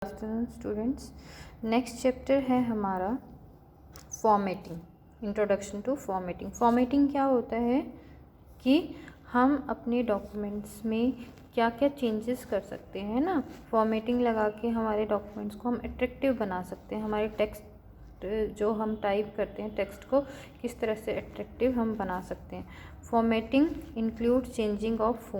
Afternoon students, next chapter है हमारा formatting, introduction to formatting. Formatting क्या होता है कि हम अपने डॉक्यूमेंट्स में क्या क्या चेंजेस कर सकते हैं ना। फॉर्मेटिंग लगा के हमारे डॉक्यूमेंट्स को हम अट्रैक्टिव बना सकते हैं। हमारे टेक्स्ट जो हम टाइप करते हैं टेक्स्ट को किस तरह से अट्रैक्टिव हम बना सकते हैं। Formatting include changing of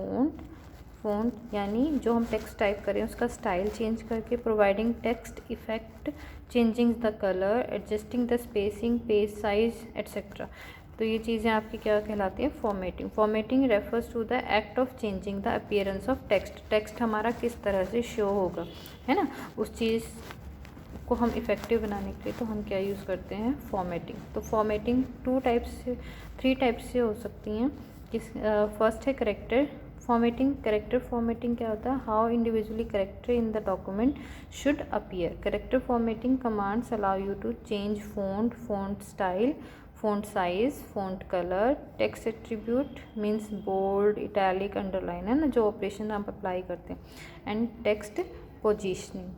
font यानी जो हम टेक्स्ट टाइप करें उसका स्टाइल चेंज करके, providing text effect, changing the colour, adjusting the spacing, page size etcetera. तो ये चीज़ें आपकी क्या कहलाती हैं, formatting. Formatting refers to the act of changing the appearance of text हमारा किस तरह से शो होगा, है ना, उस चीज़ को हम इफ़ेक्टिव बनाने के लिए तो हम क्या यूज़ करते हैं, फॉर्मेटिंग। तो फॉर्मेटिंग थ्री टाइप्स से हो सकती हैं। फर्स्ट है करेक्टर फॉर्मेटिंग। करेक्टर फॉर्मेटिंग क्या होता है, how individually character in the document should appear. Character formatting commands allow you to change font style, font size, font colour, text attribute means bold, italic, underline, है ना, जो operation आप apply करते हैं, and text positioning.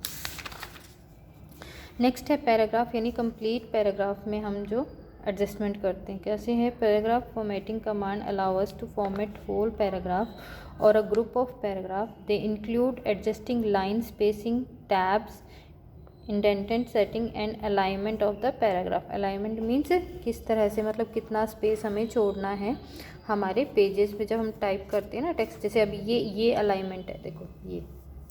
Next है paragraph यानी complete paragraph में हम जो एडजस्टमेंट करते हैं कैसे है। Paragraph formatting command allow us to format whole paragraph और a group of paragraph. They include adjusting line spacing, tabs, indented setting and alignment of the paragraph. Alignment means किस तरह से, मतलब कितना स्पेस हमें छोड़ना है हमारे पेजेस पे जब हम टाइप करते हैं ना टेक्स्ट। जैसे अभी ये अलाइनमेंट है, देखो ये,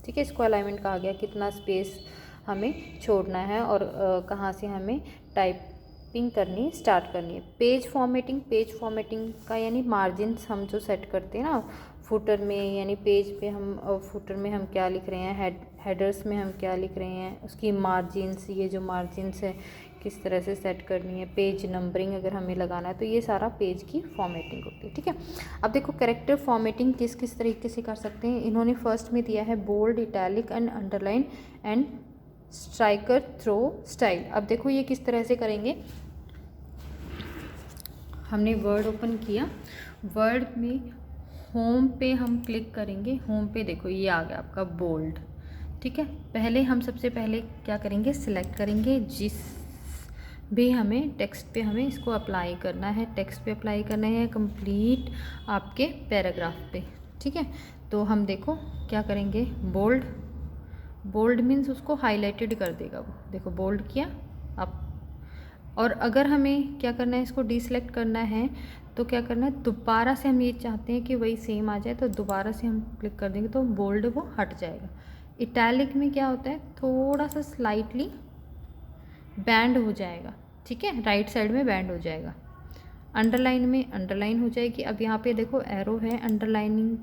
ठीक है, इसको अलाइनमेंट कहा गया, कितना स्पेस हमें छोड़ना है और कहाँ से हमें टाइपिंग करनी स्टार्ट करनी है। पेज फॉर्मेटिंग का यानी मार्जिन्स हम जो सेट करते हैं ना फुटर में, यानी पेज पे हम फुटर में हम क्या लिख रहे हैं, हेडर्स में हम क्या लिख रहे हैं, उसकी मार्जिन्स, ये जो मार्जिन्स है किस तरह से सेट करनी है, पेज नंबरिंग अगर हमें लगाना है, तो ये सारा पेज की फॉर्मेटिंग होती है, ठीक है। अब देखो कैरेक्टर फॉर्मेटिंग किस किस तरीके से कर सकते हैं। इन्होंने फर्स्ट में दिया है bold, italic and underline and striker through style. अब देखो ये किस तरह से करेंगे। हमने वर्ड ओपन किया, वर्ड में होम पे हम क्लिक करेंगे, होम पे देखो ये आ गया आपका बोल्ड, ठीक है। पहले हम सबसे पहले क्या करेंगे, सिलेक्ट करेंगे जिस भी हमें टेक्स्ट पे हमें इसको अप्लाई करना है, टेक्स्ट पे अप्लाई करना है कंप्लीट आपके पैराग्राफ पे, ठीक है। तो हम देखो क्या करेंगे, बोल्ड मीन्स उसको हाईलाइटेड कर देगा वो, देखो बोल्ड किया आप। और अगर हमें क्या करना है, इसको डीसेलेक्ट करना है तो क्या करना है, दोबारा से हम ये चाहते हैं कि वही सेम आ जाए, तो दोबारा से हम क्लिक कर देंगे तो बोल्ड वो हट जाएगा। इटैलिक में क्या होता है, थोड़ा सा स्लाइटली बैंड हो जाएगा, ठीक है, राइट साइड में बैंड हो जाएगा। अंडरलाइन में अंडरलाइन हो जाएगी। अब यहाँ पे देखो एरो है, अंडरलाइनिंग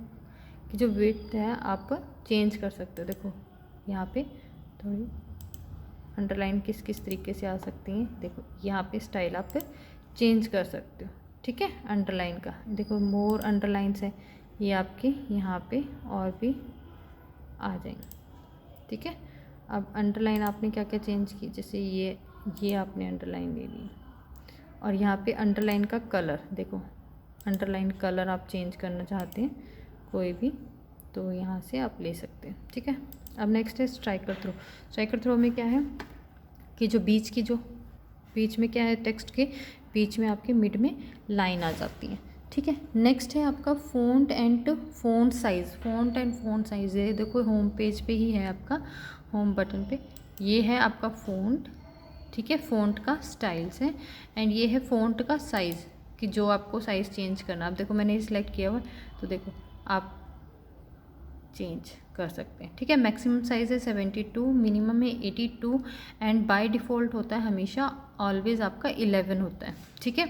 की जो विड्थ है आप चेंज कर सकते हो। देखो यहाँ पे थोड़ी अंडरलाइन किस किस तरीके से आ सकती हैं, देखो यहाँ पे स्टाइल आप चेंज कर सकते हो, ठीक है। अंडरलाइन का देखो मोर अंडरलाइंस है, ये आपके यहाँ पे और भी आ जाएंगे, ठीक है। अब अंडरलाइन आपने क्या क्या चेंज की, जैसे ये आपने अंडरलाइन ले ली, और यहाँ पे अंडरलाइन का कलर देखो, अंडरलाइन कलर आप चेंज करना चाहते हैं कोई भी तो यहाँ से आप ले सकते हैं, ठीक है। अब नेक्स्ट है स्ट्राइकर थ्रो। स्ट्राइकर थ्रो में क्या है कि जो बीच में क्या है, टेक्स्ट के बीच में आपके मिड में लाइन आ जाती है, ठीक है। नेक्स्ट है आपका फ़ॉन्ट एंड फ़ॉन्ट साइज़। ये देखो होम पेज पे ही है आपका, होम बटन पे ये है आपका फ़ॉन्ट, ठीक है, फ़ॉन्ट का स्टाइल्स है, एंड ये है फ़ॉन्ट का साइज़ कि जो आपको साइज़ चेंज करना। अब देखो मैंने सिलेक्ट किया हुआ तो देखो आप चेंज कर सकते हैं, ठीक है। मैक्सिमम साइज़ है 72, मिनिमम है 82 एंड बाय डिफ़ॉल्ट होता है हमेशा ऑलवेज़ आपका 11 होता है, ठीक है।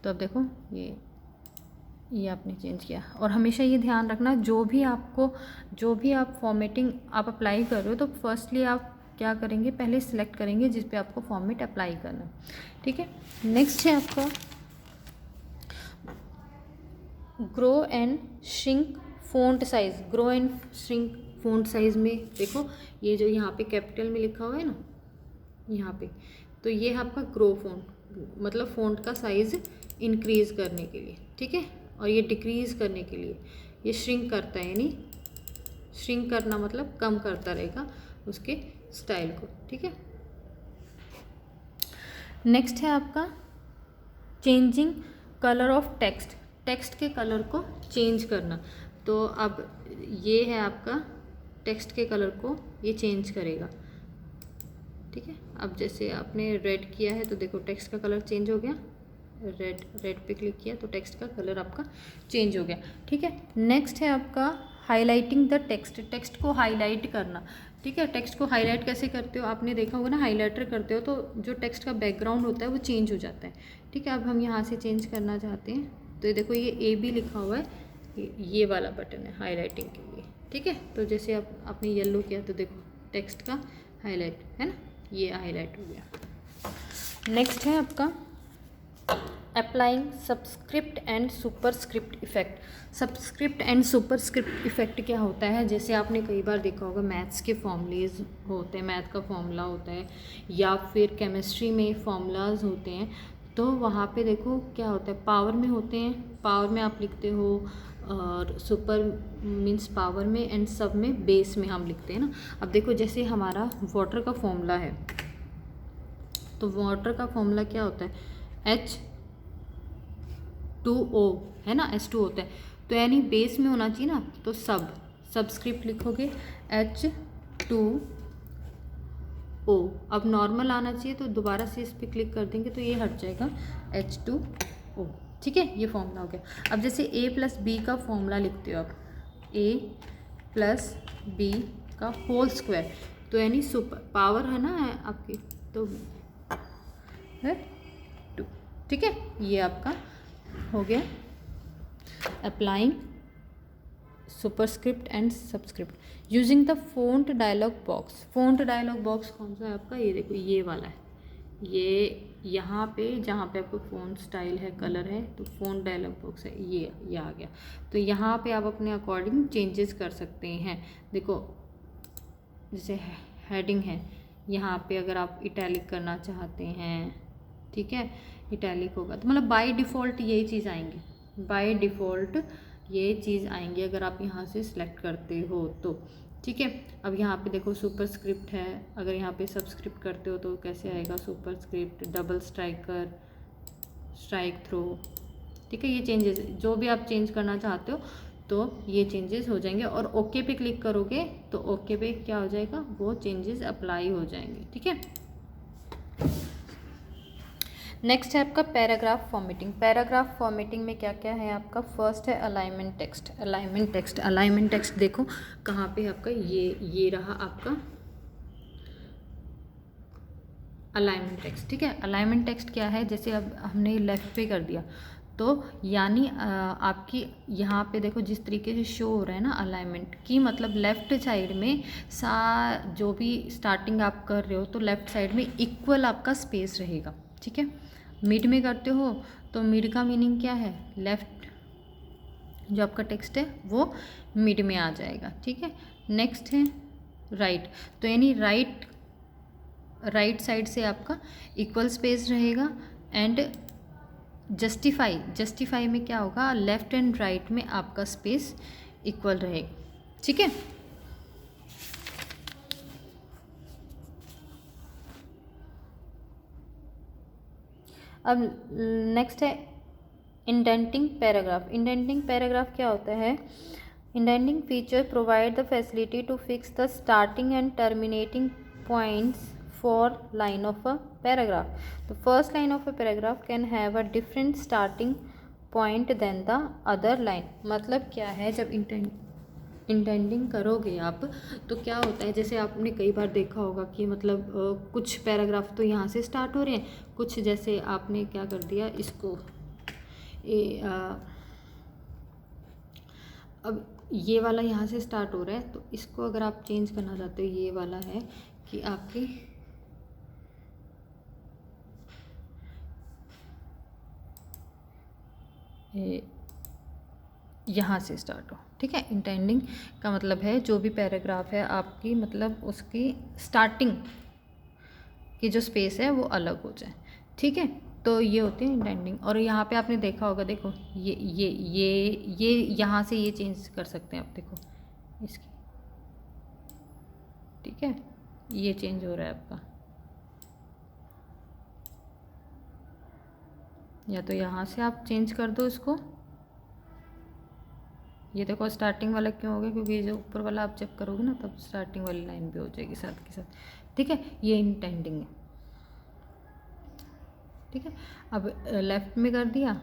तो अब देखो ये आपने चेंज किया, और हमेशा ये ध्यान रखना जो भी आप फॉर्मेटिंग आप अप्लाई कर रहे हो तो फर्स्टली आप क्या करेंगे, पहले सिलेक्ट करेंगे जिस पे आपको फॉर्मेट अप्लाई करना है, ठीक है। नेक्स्ट है आपका grow and shrink font size. Grow and shrink font size में देखो ये जो यहाँ पे कैपिटल में लिखा हुआ है ना यहाँ पे, तो ये है आपका ग्रो फ़ॉन्ट, मतलब फ़ॉन्ट का साइज़ इंक्रीज़ करने के लिए, ठीक है, और ये डिक्रीज़ करने के लिए। ये श्रिंक करता है, यानी श्रिंक करना मतलब कम करता रहेगा उसके स्टाइल को, ठीक है। नेक्स्ट है आपका changing colour of text, text के कलर को चेंज करना। तो अब ये है आपका टेक्स्ट के कलर को ये चेंज करेगा, ठीक है। अब जैसे आपने रेड किया है तो देखो टेक्स्ट का कलर चेंज हो गया, रेड पे क्लिक किया तो टेक्स्ट का कलर आपका चेंज हो गया, ठीक है। नेक्स्ट है आपका हाईलाइटिंग द टेक्स्ट, टेक्स्ट को हाईलाइट करना, ठीक है। टेक्स्ट को हाईलाइट कैसे करते हो, आपने देखा होगा ना, हाईलाइटर करते हो तो जो टेक्स्ट का बैकग्राउंड होता है वो चेंज हो जाता है, ठीक है। अब हम यहाँ से चेंज करना चाहते हैं तो ये देखो ये ए बी लिखा हुआ है, ये वाला बटन है हाईलाइटिंग के लिए, ठीक है। तो जैसे आपने येलो किया तो देखो टेक्स्ट का हाईलाइट है ना, ये हाईलाइट हो गया। नेक्स्ट है आपका applying subscript and superscript effect. Subscript and superscript effect क्या होता है, जैसे आपने कई बार देखा होगा मैथ्स के फॉर्मूलेज होते हैं, मैथ का फॉर्मूला होता है या फिर केमिस्ट्री में फॉर्मूलाज होते हैं, तो वहाँ पे देखो क्या होता है, पावर में होते हैं, पावर में आप लिखते हो और सुपर मीन्स पावर में एंड सब में बेस में हम लिखते हैं ना। अब देखो जैसे हमारा वाटर का फॉर्मूला है, तो वाटर का फॉर्मूला क्या होता है, H2O है ना, H2 होता है, तो यानी बेस में होना चाहिए ना, तो सबस्क्रिप्ट लिखोगे H2O। अब नॉर्मल आना चाहिए तो दोबारा से इस पर क्लिक कर देंगे तो ये हट जाएगा H2O, ठीक है। ये फॉर्मूला हो गया। अब जैसे A प्लस बी का फॉर्मूला लिखते हो आप, A प्लस बी का होल स्क्वायर, तो यानी सुपर पावर है ना आपकी, तो है 2, ठीक है। ये आपका हो गया applying superscript and subscript using the font dialog box. Font dialog box कौन सा है आपका, ये देखो ये वाला है, ये यहाँ पे जहाँ पे आपको फ़ॉन्ट स्टाइल है, कलर है, तो फ़ॉन्ट डायलॉग बॉक्स है, ये आ गया। तो यहाँ पे आप अपने अकॉर्डिंग चेंजेस कर सकते हैं। देखो जैसे हेडिंग है, यहाँ पे अगर आप इटैलिक करना चाहते हैं, ठीक है, इटैलिक होगा तो मतलब बाय डिफ़ॉल्ट यही चीज़ आएंगी, बाय डिफ़ॉल्ट ये चीज़ आएंगी अगर आप यहाँ से सिलेक्ट करते हो तो, ठीक है। अब यहाँ पे देखो सुपरस्क्रिप्ट है, अगर यहाँ पे सबस्क्रिप्ट करते हो तो कैसे आएगा, superscript, double striker, strike through, ठीक है। ये चेंजेस जो भी आप चेंज करना चाहते हो तो ये चेंजेस हो जाएंगे, और ओके पे क्लिक करोगे तो ओके पे क्या हो जाएगा, वो चेंजेस अप्लाई हो जाएंगे, ठीक है। नेक्स्ट है आपका पैराग्राफ फॉर्मेटिंग। पैराग्राफ फॉर्मेटिंग में क्या क्या है आपका, फर्स्ट है alignment text. Alignment text, alignment text देखो कहाँ पे आपका, ये रहा आपका अलाइनमेंट टेक्स्ट, ठीक है। अलाइनमेंट टेक्स्ट क्या है, जैसे अब हमने लेफ़्ट पे कर दिया तो यानी आपकी यहाँ पे देखो जिस तरीके से शो हो रहा है ना अलाइनमेंट की, मतलब लेफ़्ट साइड में जो भी स्टार्टिंग आप कर रहे हो तो लेफ़्ट साइड में इक्वल आपका स्पेस रहेगा, ठीक है। मिड में करते हो तो मिड का मीनिंग क्या है, लेफ़्ट जो आपका टेक्स्ट है वो मिड में आ जाएगा, ठीक है। नेक्स्ट है राइट, तो यानी राइट साइड से आपका इक्वल स्पेस रहेगा। एंड जस्टिफाई में क्या होगा, लेफ़्ट एंड राइट में आपका स्पेस इक्वल रहेगा, ठीक है। अब नेक्स्ट है इंडेंटिंग पैराग्राफ। इंडेंटिंग पैराग्राफ क्या होता है, indenting feature provide the facility to fix the starting and terminating points for line of a paragraph. The first line of a paragraph can have a different starting point than the other line. मतलब क्या है, जब intending करोगे आप तो क्या होता है, जैसे आपने कई बार देखा होगा कि मतलब कुछ पैराग्राफ तो यहाँ से स्टार्ट हो रहे हैं, कुछ जैसे आपने क्या कर दिया इसको अब ये वाला यहाँ से स्टार्ट हो रहा है तो इसको अगर आप चेंज करना चाहते हो, ये वाला है कि आपके यहाँ से स्टार्ट हो, ठीक है। इंटेंडिंग का मतलब है जो भी पैराग्राफ है आपकी, मतलब उसकी स्टार्टिंग की जो स्पेस है वो अलग हो जाए, ठीक है। तो ये होती है इंटेंडिंग। और यहाँ पे आपने देखा होगा, देखो ये यहाँ से ये चेंज कर सकते हैं आप, देखो इसकी, ठीक है। ये चेंज हो रहा है आपका, या तो यहाँ से आप चेंज कर दो इसको। ये देखो स्टार्टिंग वाला क्यों हो गया, क्योंकि ये जो ऊपर वाला आप चेक करोगे ना तब स्टार्टिंग वाली लाइन भी हो जाएगी साथ के साथ, ठीक है। ये इंटेंडिंग है, ठीक है। अब लेफ्ट में कर दिया,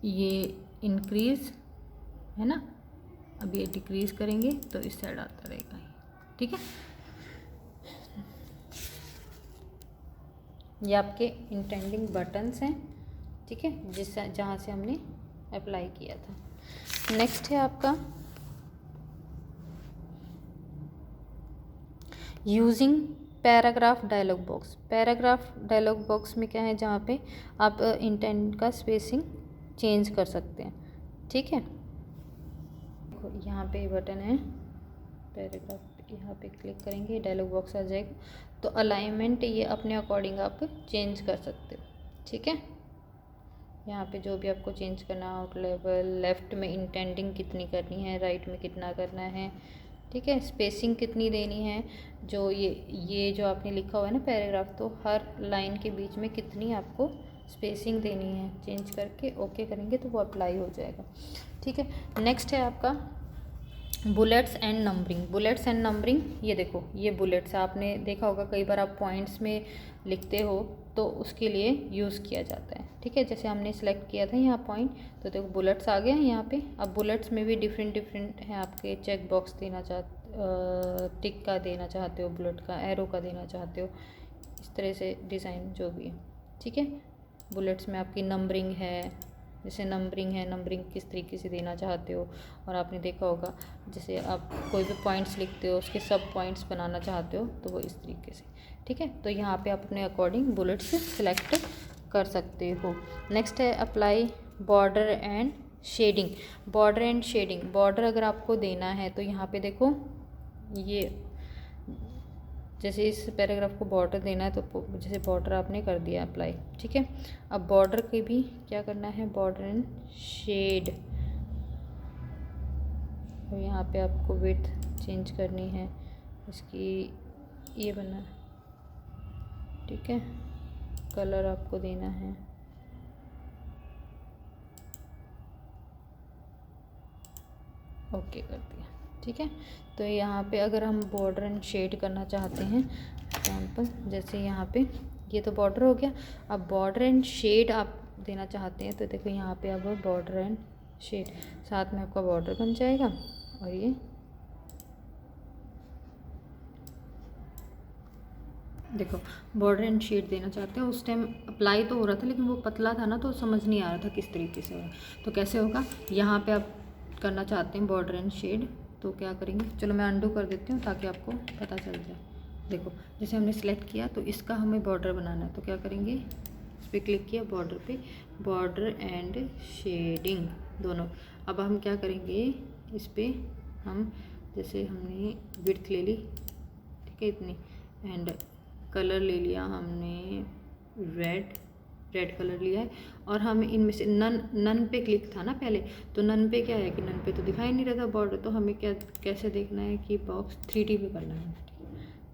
ये इंक्रीज है ना, अब ये डिक्रीज करेंगे तो इस साइड आता रहेगा, ठीक है। ये आपके इंटेंडिंग बटन्स हैं, ठीक है, जहाँ से हमने अप्लाई किया था। नेक्स्ट है आपका using paragraph dialog box. Paragraph dialog box में क्या है, जहाँ पे आप इंटेंट का स्पेसिंग चेंज कर सकते हैं, ठीक है। यहाँ पे बटन है पैराग्राफ, यहाँ पे क्लिक करेंगे डायलॉग बॉक्स आ जाएगा। तो अलाइनमेंट ये अपने अकॉर्डिंग आप चेंज कर सकते हो, ठीक है। यहाँ पे जो भी आपको चेंज करना, आउट लेवल, लेफ़्ट में इंटेंडिंग कितनी करनी है, राइट में कितना करना है, ठीक है। स्पेसिंग कितनी देनी है, जो ये जो आपने लिखा हुआ है ना पैराग्राफ, तो हर लाइन के बीच में कितनी आपको स्पेसिंग देनी है, चेंज करके ओके करेंगे तो वो अप्लाई हो जाएगा, ठीक है। नेक्स्ट है आपका bullets and numbering. Bullets and numbering, ये देखो ये बुलेट्स आपने देखा होगा, कई बार आप पॉइंट्स में लिखते हो तो उसके लिए यूज़ किया जाता है, ठीक है। जैसे हमने सेलेक्ट किया था यहाँ पॉइंट, तो देखो बुलेट्स आ गए हैं यहाँ पे। अब बुलेट्स में भी डिफरेंट हैं आपके, चेक बॉक्स देना टिक का देना चाहते हो, बुलेट का, एरो का देना चाहते हो, इस तरह से डिज़ाइन जो भी है, ठीक है। बुलेट्स में आपकी नंबरिंग है, जैसे नंबरिंग है, नंबरिंग किस तरीके से देना चाहते हो। और आपने देखा होगा जैसे आप कोई भी पॉइंट्स लिखते हो उसके सब पॉइंट्स बनाना चाहते हो तो वो इस तरीके से, ठीक है। तो यहाँ पे आप अपने अकॉर्डिंग बुलेट्स सेलेक्ट कर सकते हो। नेक्स्ट है apply border and shading. Border and shading, border अगर आपको देना है तो यहाँ पे देखो, ये जैसे इस पैराग्राफ को बॉर्डर देना है तो जैसे बॉर्डर आपने कर दिया अप्लाई, ठीक है। अब बॉर्डर के भी क्या करना है, बॉर्डर एंड शेड, और यहाँ पे आपको विड्थ चेंज करनी है इसकी, ये बना, ठीक है। कलर आपको देना है, ओके कर दिया, ठीक है। तो यहाँ पे अगर हम बॉर्डर एंड शेड करना चाहते हैं, एग्जाम्पल जैसे यहाँ पे ये तो बॉर्डर हो गया, अब बॉर्डर एंड शेड आप देना चाहते हैं तो देखो यहाँ पे अब बॉर्डर एंड शेड, साथ में आपका बॉर्डर बन जाएगा। और ये देखो बॉर्डर एंड शेड देना चाहते हैं, उस टाइम अप्लाई तो हो रहा था लेकिन वो पतला था ना तो समझ नहीं आ रहा था किस तरीके से होगा, तो कैसे होगा, यहाँ पे आप करना चाहते हैं बॉर्डर एंड शेड, तो क्या करेंगे, चलो मैं अंडू कर देती हूँ ताकि आपको पता चल जाए। देखो जैसे हमने सेलेक्ट किया तो इसका हमें बॉर्डर बनाना है, तो क्या करेंगे, इस पर क्लिक किया, बॉर्डर पे, बॉर्डर एंड शेडिंग दोनों। अब हम क्या करेंगे, इस पर हम जैसे हमने विड्थ ले ली, ठीक है इतनी, एंड कलर ले लिया हमने रेड कलर लिया है, और हम इनमें से नन पे क्लिक था ना पहले, तो नन पे क्या है कि नन पे तो दिखाई नहीं रहा था बॉर्डर, तो हमें कैसे देखना है कि बॉक्स 3D पे करना है।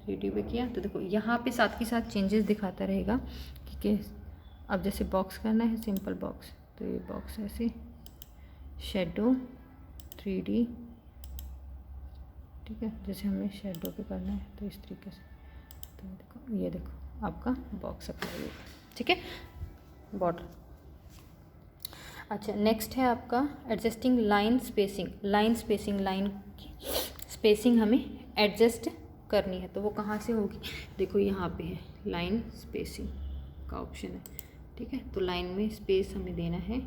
3D पे किया तो देखो यहाँ पे साथ के साथ चेंजेस दिखाता रहेगा कि अब जैसे बॉक्स करना है सिंपल बॉक्स, तो ये बॉक्स ऐसे, शेडो 3D, ठीक है। जैसे हमें शेडो पे करना है तो इस तरीके से, तो देखो ये देखो आपका बॉक्स अप्लाई होगा, ठीक है, बॉर्डर। अच्छा नेक्स्ट है आपका adjusting line spacing. Line spacing, line की स्पेसिंग हमें एडजस्ट करनी है, तो वो कहाँ से होगी, देखो यहाँ पे है लाइन स्पेसिंग का ऑप्शन है, ठीक है। तो लाइन में स्पेस हमें देना है,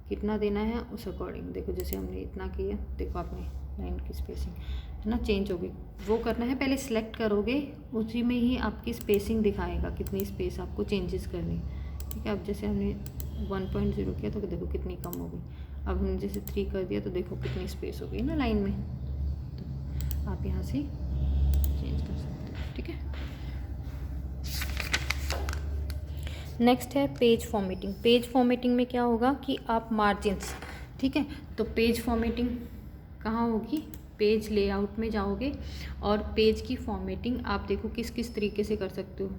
कितना देना है उस अकॉर्डिंग, देखो जैसे हमने इतना किया, देखो आपने लाइन की स्पेसिंग है ना चेंज होगी, वो करना है, पहले सिलेक्ट करोगे उसी में ही आपकी स्पेसिंग दिखाएगा कितनी स्पेस आपको चेंजेस करनी, ठीक है। अब जैसे हमने 1.0 किया तो देखो कितनी कम हो गई, अब हमने जैसे 3 कर दिया तो देखो कितनी स्पेस हो गई ना लाइन में, तो आप यहाँ से चेंज कर सकते हो, ठीक है। नेक्स्ट है पेज फॉर्मेटिंग। पेज फॉर्मेटिंग में क्या होगा कि आप मार्जिन्स, ठीक है, तो पेज फॉर्मेटिंग कहाँ होगी, पेज लेआउट में जाओगे और पेज की फॉर्मेटिंग आप देखो किस किस तरीके से कर सकते हो।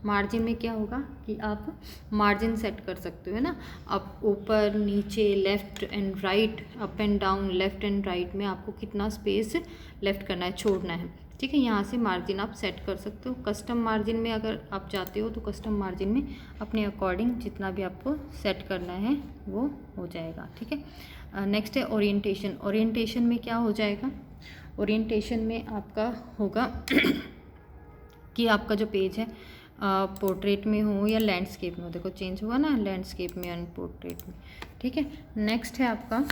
मार्जिन में क्या होगा कि आप मार्जिन सेट कर सकते हो, है ना। आप ऊपर नीचे left and right, up and down, left and right में आपको कितना स्पेस लेफ्ट करना है, छोड़ना है, ठीक है। यहाँ से मार्जिन आप सेट कर सकते हो। कस्टम मार्जिन में अगर आप जाते हो तो कस्टम मार्जिन में अपने अकॉर्डिंग जितना भी आपको सेट करना है वो हो जाएगा, ठीक है। नेक्स्ट है ओरिएंटेशन। ओरिएंटेशन में क्या हो जाएगा, ओरिएंटेशन में आपका होगा कि आपका जो पेज है पोर्ट्रेट में हो या लैंडस्केप में हो, देखो चेंज हुआ ना, लैंडस्केप में एंड पोर्ट्रेट में, ठीक है। नेक्स्ट है आपका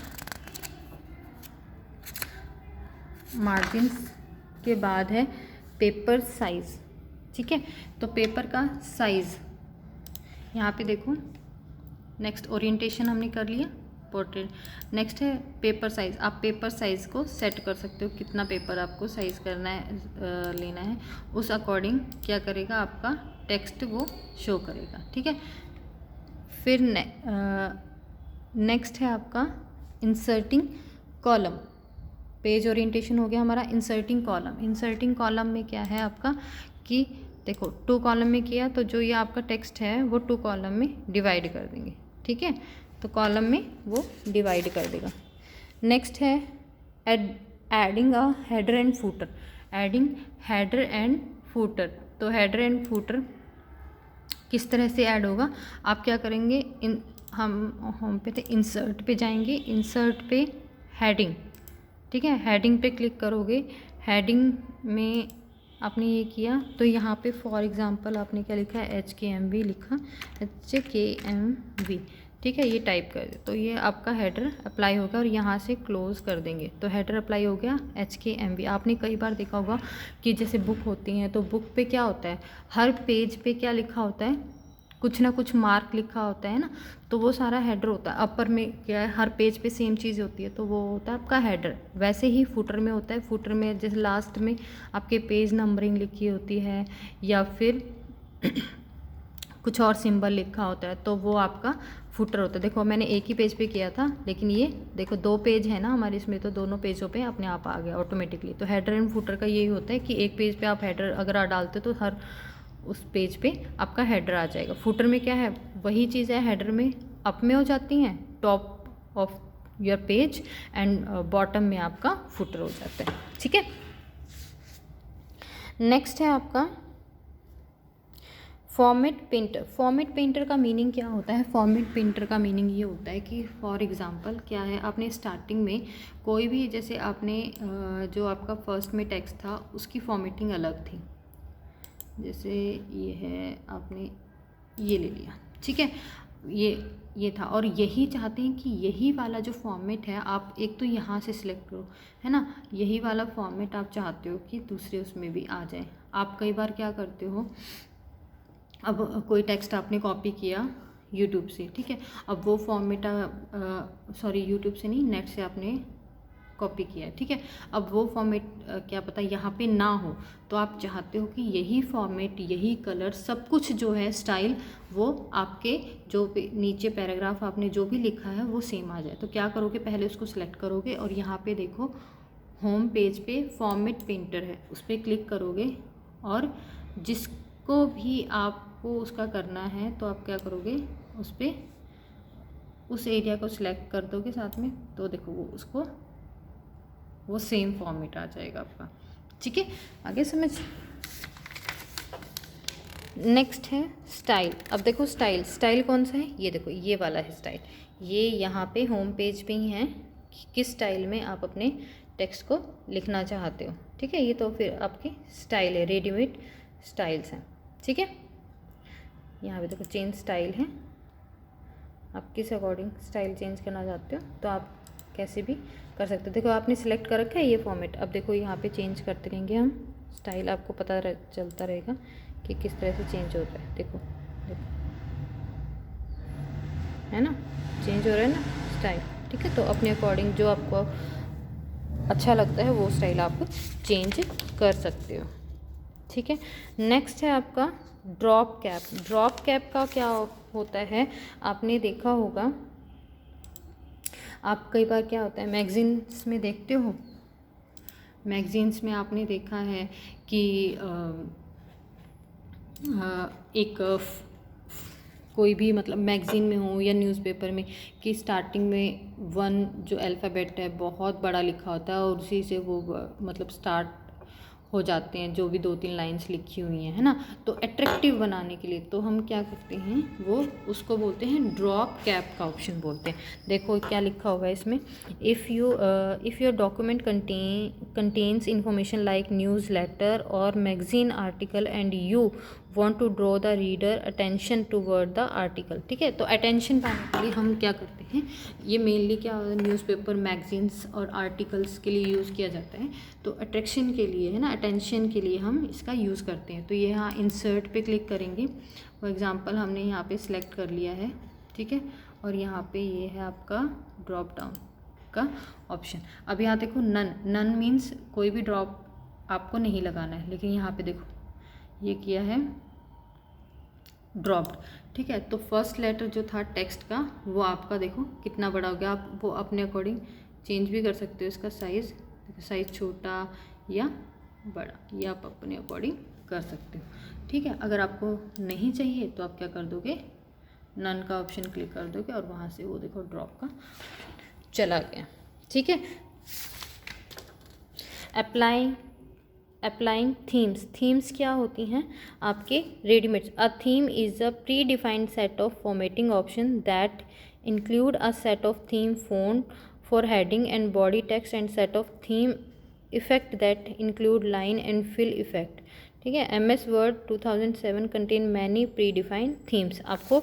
मार्जिन्स के बाद है पेपर साइज़, ठीक है। तो पेपर का साइज़ यहाँ पे देखो, नेक्स्ट ओरिएंटेशन हमने कर लिया, पोर्ट्रेट। नेक्स्ट है पेपर साइज़। आप पेपर साइज़ को सेट कर सकते हो, कितना पेपर आपको साइज़ करना है, लेना है, उस अकॉर्डिंग क्या करेगा आपका टेक्स्ट वो शो करेगा, ठीक है। फिर नेक्स्ट है आपका इंसर्टिंग कॉलम। पेज ओरिएंटेशन हो गया हमारा। इंसर्टिंग कॉलम, इंसर्टिंग कॉलम में क्या है आपका कि देखो 2 कॉलम में किया तो जो ये आपका टेक्स्ट है वो 2 कॉलम में डिवाइड कर देंगे, ठीक है। तो कॉलम में वो डिवाइड कर देगा। नेक्स्ट है adding a header and footer. Adding header and footer, तो हेडर एंड फूटर किस तरह से ऐड होगा, आप क्या करेंगे, हम होम पे थे, इंसर्ट पे जाएंगे, इंसर्ट पे हेडिंग, ठीक है। हेडिंग पे क्लिक करोगे, हेडिंग में आपने ये किया तो यहाँ पे फॉर एग्जांपल आपने क्या लिखा है, HKMV लिखा, HKMV, ठीक है। ये टाइप कर दे तो ये आपका हेडर अप्लाई होगा और यहाँ से क्लोज़ कर देंगे तो हेडर अप्लाई हो गया HKMV। आपने कई बार देखा होगा कि जैसे बुक होती हैं तो बुक पे क्या होता है, हर पेज पे क्या लिखा होता है, कुछ ना कुछ मार्क लिखा होता है ना, तो वो सारा हेडर होता है। अपर में क्या है, हर पेज पे सेम चीज़ होती है तो वो होता है आपका हेडर। वैसे ही फुटर में होता है, फुटर में जैसे लास्ट में आपके पेज नंबरिंग लिखी होती है या फिर कुछ और सिंबल लिखा होता है तो वो आपका फुटर होता है। देखो मैंने एक ही पेज पे किया था लेकिन ये देखो 2 पेज है ना हमारे इसमें, तो दोनों पेजों पे अपने आप आ गया ऑटोमेटिकली। तो हेडर एंड फुटर का यही होता है कि एक पेज पे आप हेडर अगर आप डालते हो तो हर उस पेज पे आपका हेडर आ जाएगा। फुटर में क्या है, वही चीज़ है, हेडर में अप में हो जाती हैं, top of your page, and bottom में आपका फुटर हो जाता है, ठीक है। नेक्स्ट है आपका फॉर्मेट पेंटर। फॉर्मेट पेंटर का मीनिंग क्या होता है, फॉर्मेट पेंटर का मीनिंग ये होता है कि फॉर एग्जांपल क्या है, आपने स्टार्टिंग में कोई भी जैसे आपने जो आपका फर्स्ट में टेक्स्ट था उसकी फॉर्मेटिंग अलग थी, जैसे ये है आपने ये ले लिया, ठीक है, ये था और यही चाहते हैं कि यही वाला जो फॉर्मेट है आप एक तो यहाँ से सिलेक्ट करो, है ना, यही वाला फॉर्मेट आप चाहते हो कि दूसरे उसमें भी आ जाए। आप कई बार क्या करते हो, अब कोई टेक्स्ट आपने कॉपी किया यूट्यूब से, ठीक है, अब वो फॉर्मेट सॉरी यूट्यूब से नहीं, नेट से आपने कॉपी किया, ठीक है, अब वो फॉर्मेट क्या पता यहाँ पे ना हो, तो आप चाहते हो कि यही फॉर्मेट, यही कलर, सब कुछ जो है स्टाइल, वो आपके जो नीचे पैराग्राफ आपने जो भी लिखा है वो सेम आ जाए। तो क्या करोगे, पहले उसको सिलेक्ट करोगे और यहाँ पे देखो होम पेज पे फॉर्मेट पेंटर है, उस पर क्लिक करोगे और जिसको भी आपको उसका करना है तो आप क्या करोगे, उस पर उस एरिया को सिलेक्ट कर दोगे साथ में, तो देखो वो उसको वो सेम फॉर्मेट आ जाएगा आपका, ठीक है, आगे समझ। नेक्स्ट है स्टाइल। अब देखो स्टाइल कौन सा है, ये देखो ये वाला है स्टाइल, ये यहाँ पे होम पेज पे ही है कि किस स्टाइल में आप अपने टेक्स्ट को लिखना चाहते हो, ठीक है। ये तो फिर आपकी स्टाइल है, रेडीमेड स्टाइल्स हैं, ठीक है। यहाँ पे देखो चेंज स्टाइल है, आप किस अकॉर्डिंग स्टाइल चेंज करना चाहते हो तो आप कैसे भी कर सकते हो। देखो आपने सिलेक्ट कर रखा है ये फॉर्मेट, अब देखो यहाँ पे चेंज करते रहेंगे हम स्टाइल, आपको पता चलता रहेगा कि किस तरह से चेंज होता है। देखो है ना, चेंज हो रहा है ना स्टाइल, ठीक है। तो अपने अकॉर्डिंग जो आपको अच्छा लगता है वो स्टाइल आप चेंज कर सकते हो, ठीक है। नेक्स्ट है आपका ड्रॉप कैप। ड्रॉप कैप का क्या होता है, आपने देखा होगा आप कई बार क्या होता है मैगजीन्स में देखते हो, मैगजीन्स में आपने देखा है कि कोई भी मतलब मैगज़ीन में हो या न्यूज़पेपर में कि स्टार्टिंग में वन जो अल्फ़ाबेट है बहुत बड़ा लिखा होता है और उसी से वो मतलब स्टार्ट हो जाते हैं जो भी 2-3 लाइंस लिखी हुई हैं, है ना। तो अट्रैक्टिव बनाने के लिए तो हम क्या करते हैं, वो उसको बोलते हैं ड्रॉप कैप का ऑप्शन बोलते हैं। देखो क्या लिखा होगा इसमें, if your document contains information like newsletter or magazine article and you want to draw the reader attention toward the article, ठीक है। तो अटेंशन पाने के लिए हम क्या करते हैं, ये मेनली क्या न्यूज़पेपर मैगजीन्स और आर्टिकल्स के लिए यूज़ किया जाता है। तो अट्रैक्शन के लिए है ना, अटेंशन के लिए हम इसका यूज़ करते हैं। तो ये यहाँ इंसर्ट पे क्लिक करेंगे, फॉर एग्जांपल हमने यहाँ पे सिलेक्ट कर लिया है, ठीक है। और यहाँ पे ये है आपका ड्रॉप डाउन का ऑप्शन। अब यहाँ देखो नन मीन्स कोई भी ड्रॉप आपको नहीं लगाना है, लेकिन यहाँ पे देखो ये किया है ड्रॉप्ड, ठीक है। तो फर्स्ट लेटर जो था टेक्स्ट का वो आपका देखो कितना बड़ा हो गया, आप वो अपने अकॉर्डिंग चेंज भी कर सकते हो इसका साइज़, साइज़ छोटा या बड़ा ये आप अपने अकॉर्डिंग कर सकते हो, ठीक है। अगर आपको नहीं चाहिए तो आप क्या कर दोगे, नन का ऑप्शन क्लिक कर दोगे और वहाँ से वो देखो ड्रॉप का चला गया, ठीक है। अप्लाइंग थीम्स क्या होती हैं आपके readymade. A theme is a predefined set of formatting option that include a set of theme font for heading and body text and set of theme effect that include line and fill effect, ठीक है। MS Word 2007 contain many predefined themes, आपको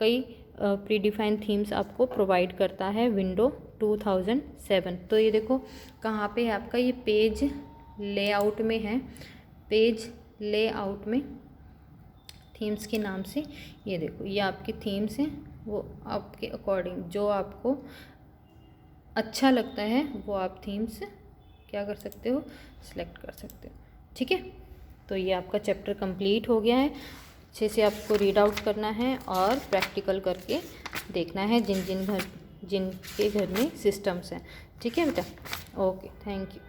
कई predefined themes आपको provide करता है window 2007। तो ये देखो कहाँ पे है आपका, ये पेज लेआउट में है, पेज लेआउट में थीम्स के नाम से ये देखो ये आपकी थीम्स हैं, वो आपके अकॉर्डिंग जो आपको अच्छा लगता है वो आप थीम्स क्या कर सकते हो, सिलेक्ट कर सकते हो, ठीक है। तो ये आपका चैप्टर कंप्लीट हो गया है। अच्छे से आपको रीड आउट करना है और प्रैक्टिकल करके देखना है जिनके घर में सिस्टम्स हैं, ठीक है बेटा। Okay, thank you.